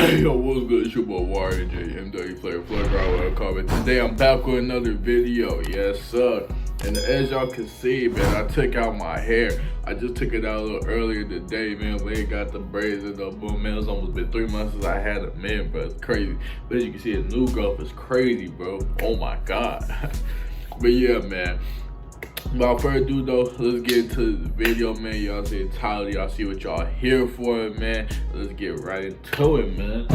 Yo, what's good? It's your boy Warrior J, MW Player, Flood Comment. Today I'm back with another video. Yes, sir. And as y'all can see, man, I took out my hair. I just took it out a little earlier today, man. We ain't got the braids and the boom, man. It's almost been 3 months since I had them, man, bro. It's crazy. But as you can see, the new growth is crazy, bro. Oh my God. But yeah, man. Without further ado though, let's get into the video, man. Y'all see the title, y'all see what y'all here for, man. Let's get right into it, man.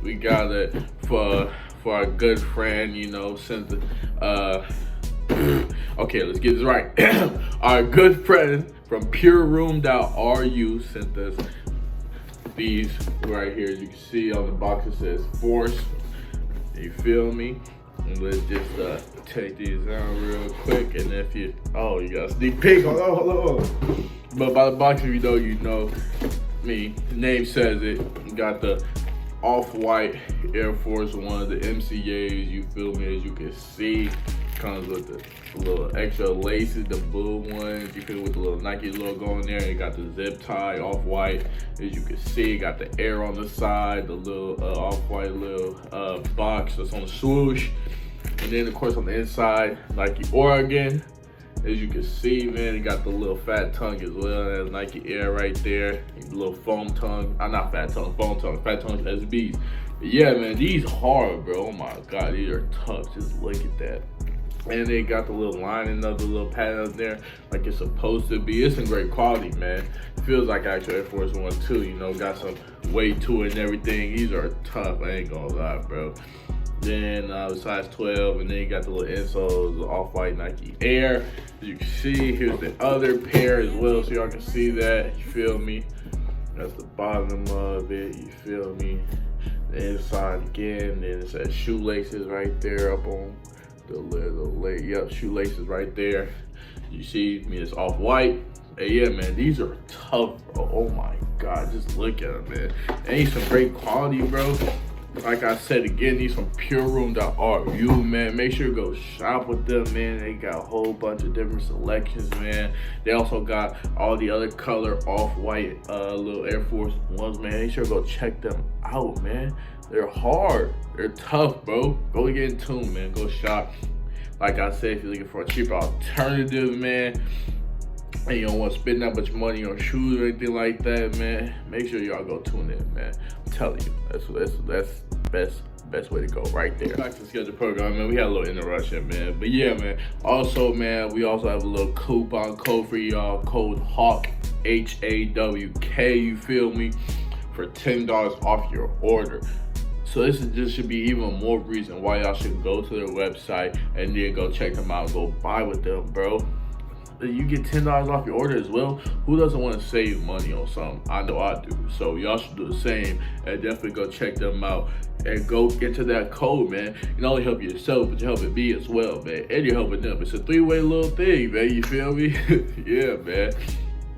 We got it for our good friend, you know, since okay, let's get this right. Our good friend from pureroom.ru sent us these right here. As you can see on the box, it says Force. You feel me? And let's just take these out real quick. And if you, oh, you got a sneak peek. Hold on. But by the box, if you know me. The name says it. You got the off-white Air Force One, the MCAs. You feel me? As you can see, comes with the little extra laces, the blue ones. You feel with the little Nike logo on there. You got the zip tie, off-white. As you can see, got the air on the side, the little off-white little box that's on the swoosh. And then, of course, on the inside, Nike Oregon. As you can see, man, you got the little fat tongue as well. There's Nike Air right there. The little foam tongue. Not fat tongue, foam tongue. Fat tongue SBs. But yeah, man, these hard, bro. Oh my God, these are tough. Just look at that. And they got the little lining of the little pattern up there like it's supposed to be. It's in great quality, man. Feels like actual Air Force One too, you know, got some weight to it and everything. These are tough, I ain't gonna lie, bro. Then size 12, and then you got the little insoles, the off-white Nike Air. As you can see, here's the other pair as well, so y'all can see that, you feel me? That's the bottom of it, you feel me? The inside again, then it says shoelaces right there up on the little, yep, shoelaces right there. You see me, it's off-white. Hey, yeah, man, these are tough, bro. Oh my God, just look at them, man. And these some great quality, bro. Like I said again, these from pureroom.ru, man. Make sure to go shop with them, man. They got a whole bunch of different selections, man. They also got all the other color off-white little Air Force Ones, man. Make sure to go check them out, man. They're hard. They're tough, bro. Go get in tune, man. Go shop. Like I said, if you're looking for a cheaper alternative, man, and you don't want to spend that much money on shoes or anything like that, man, make sure y'all go tune in, man. I'm telling you, that's best way to go right there. Back to the schedule program, man. We had a little interruption, man. But yeah, man. Also, man, we also have a little coupon code for y'all. Code HAWK, HAWK, you feel me? For $10 off your order. So this should be even more reason why y'all should go to their website and then go check them out and go buy with them, bro. You get $10 off your order as well. Who doesn't want to save money on something? I know I do. So y'all should do the same and definitely go check them out and go get to that code, man. You not only help yourself, but you're helping me as well, man. And you're helping them. It's a three-way little thing, man. You feel me? Yeah, man.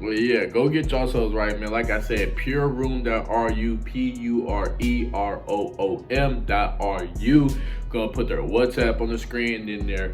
Well, yeah, go get yourselves right, man. Like I said, pureroom.ru, pureroom.ru. Gonna put their WhatsApp on the screen, and then their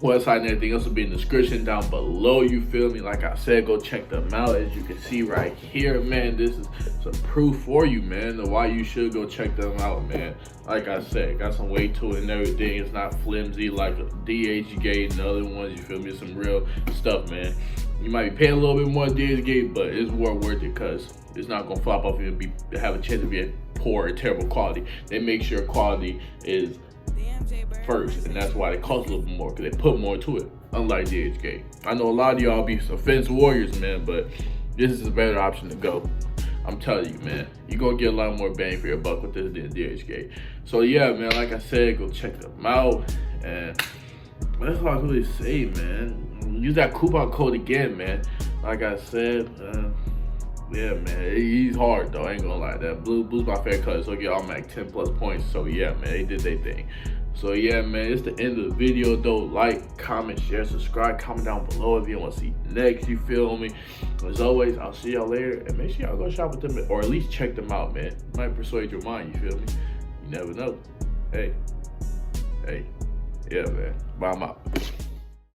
website and everything else will be in the description down below, you feel me? Like I said, go check them out. As you can see right here, man, this is some proof for you, man, of why you should go check them out, man. Like I said, got some weight to it and everything. It's not flimsy like DH Gate and the other ones, you feel me? It's some real stuff, man. You might be paying a little bit more DH Gate, but it's worth it because it's not gonna flop off and have a chance to be a poor or terrible quality. They make sure quality is first, and that's why it costs a little bit more, because they put more to it, unlike DHK. I know a lot of y'all be some fence warriors, man, but this is a better option to go. I'm telling you, man, you're gonna get a lot more bang for your buck with this than DHK. So yeah, man, like I said, go check them out, and that's all I can really say, man. Use that coupon code again, man. Like I said, yeah, man, he's hard though, I ain't gonna lie. That blue's my favorite color, so get automatic 10+ points. So yeah, man, they did their thing. So yeah, man, it's the end of the video though. Like, comment, share, subscribe, comment down below if you want to see next, you feel me? As always, I'll see y'all later, and make sure y'all go shop with them, or at least check them out, man. Might persuade your mind, you feel me? You never know. Hey, yeah, man, bye, I'm out.